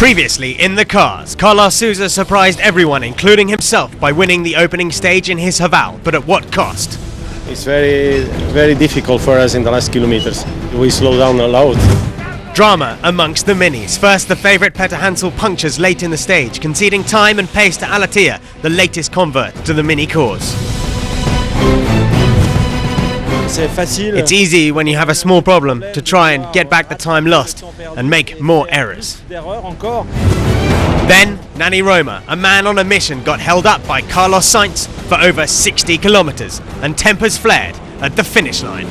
Previously in the cars, Carlos Sousa surprised everyone, including himself, by winning the opening stage in his Haval, but at what cost? It's very difficult for us in the last kilometers. We slow down a lot. Drama amongst the minis. First, the favourite Peter Hansel punctures late in the stage, conceding time and pace to Alatia, the latest convert to the mini cause. It's easy when you have a small problem to try and get back the time lost and make more errors. Then, Nani Roma, a man on a mission, got held up by Carlos Sainz for over 60 kilometers and tempers flared at the finish line.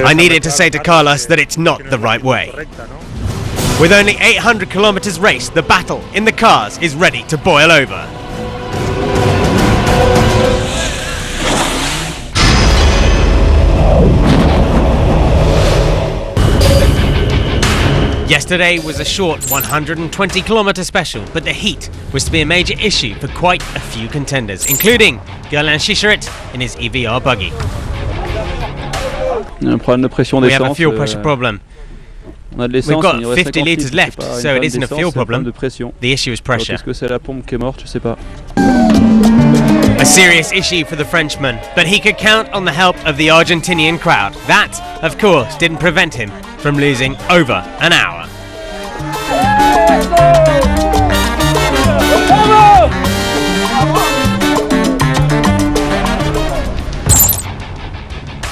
I needed to say to Carlos that it's not the right way. With only 800 kilometers raced, the battle in the cars is ready to boil over. Yesterday was a short 120-kilometre special, but the heat was to be a major issue for quite a few contenders, including Gerlan Schischerit in his EVR buggy. We have a fuel pressure problem. We've got 50 litres left, so it isn't a fuel problem. The issue is pressure. A serious issue for the Frenchman, but he could count on the help of the Argentinian crowd. That, of course, didn't prevent him from losing over an hour.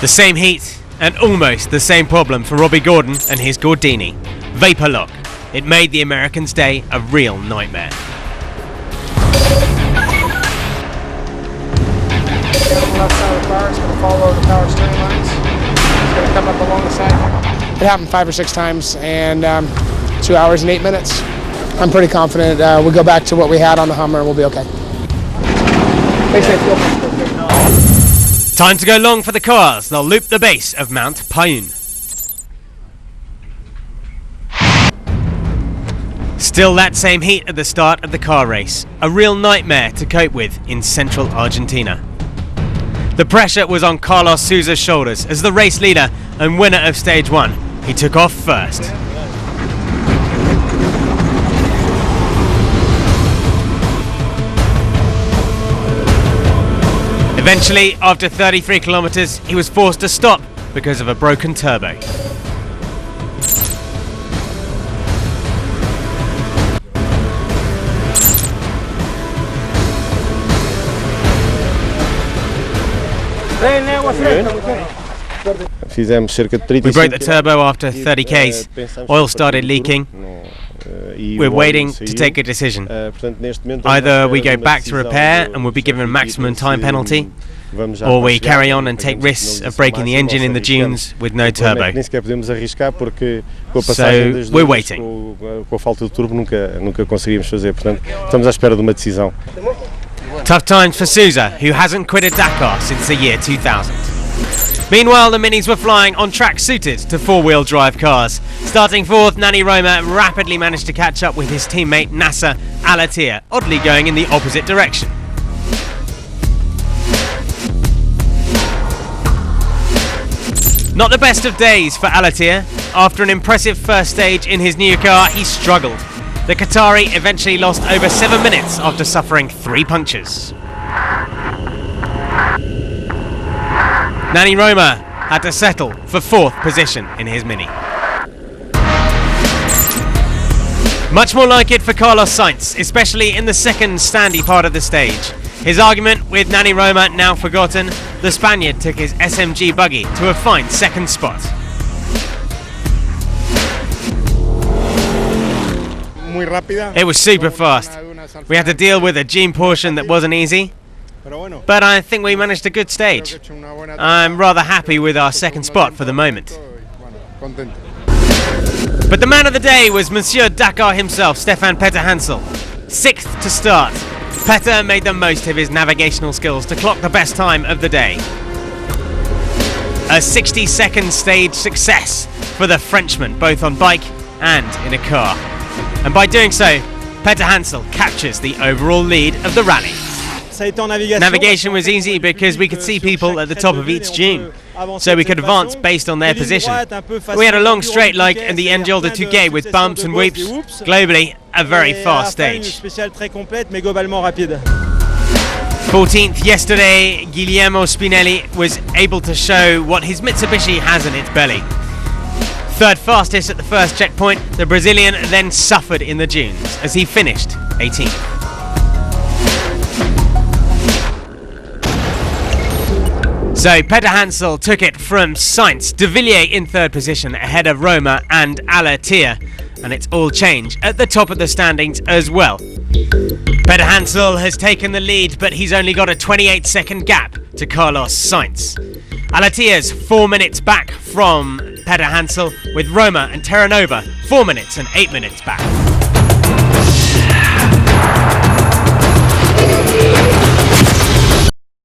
The same heat and almost the same problem for Robbie Gordon and his Gordini. Vapor lock. It made the Americans' day a real nightmare. Left side of the car, it's going to follow the power steering lines. It's going to come up along the side. It happened 5 or 6 times, and 2 hours and 8 minutes. I'm pretty confident we'll go back to what we had on the Hummer and we'll be okay. Time to go long for the cars. They'll loop the base of Mount Payún. Still that same heat at the start of the car race. A real nightmare to cope with in central Argentina. The pressure was on Carlos Sousa's shoulders as the race leader and winner of stage 1. He took off first. Eventually, after 33 kilometers, he was forced to stop because of a broken turbo. We broke the turbo after 30 Ks. Oil started leaking. We're waiting to take a decision. Either we go back to repair and we'll be given a maximum time penalty, or we carry on and take risks of breaking the engine in the dunes with no turbo. So we're waiting. Tough times for Sousa, who hasn't quitted Dakar since the year 2000. Meanwhile, the minis were flying on tracks suited to four-wheel drive cars. Starting fourth, Nani Roma rapidly managed to catch up with his teammate Nasser Alatia, oddly going in the opposite direction. Not the best of days for Alatia. After an impressive first stage in his new car, he struggled. The Qatari eventually lost over 7 minutes after suffering 3 punctures. Nani Roma had to settle for 4th position in his Mini. Much more like it for Carlos Sainz, especially in the second standy part of the stage. His argument with Nani Roma now forgotten, the Spaniard took his SMG buggy to a fine 2nd spot. It was super fast. We had to deal with a Gene portion that wasn't easy, but I think we managed a good stage. I'm rather happy with our 2nd spot for the moment. But the man of the day was Monsieur Dakar himself, Stefan Peter Hansel. 6th to start. Peter made the most of his navigational skills to clock the best time of the day. A 60-second stage success for the Frenchman, both on bike and in a car. And by doing so, Peter Hansel captures the overall lead of the rally. Navigation was easy because we could see people at the top of each dune. so we could advance based on their position. We had a long straight like in the Angel de Touquet with bumps and whoops. Globally, a very fast stage. 14th yesterday, Guillermo Spinelli was able to show what his Mitsubishi has in its belly. Third fastest at the first checkpoint, the Brazilian then suffered in the dunes as he finished 18th. So Peter Hansel took it from Sainz, De Villiers in third position ahead of Roma and Alatia, and it's all change at the top of the standings as well. Peter Hansel has taken the lead, but he's only got a 28-second gap to Carlos Sainz. Alatia's 4 minutes back from Peter Hansel, with Roma and Terranova 4 minutes and 8 minutes back.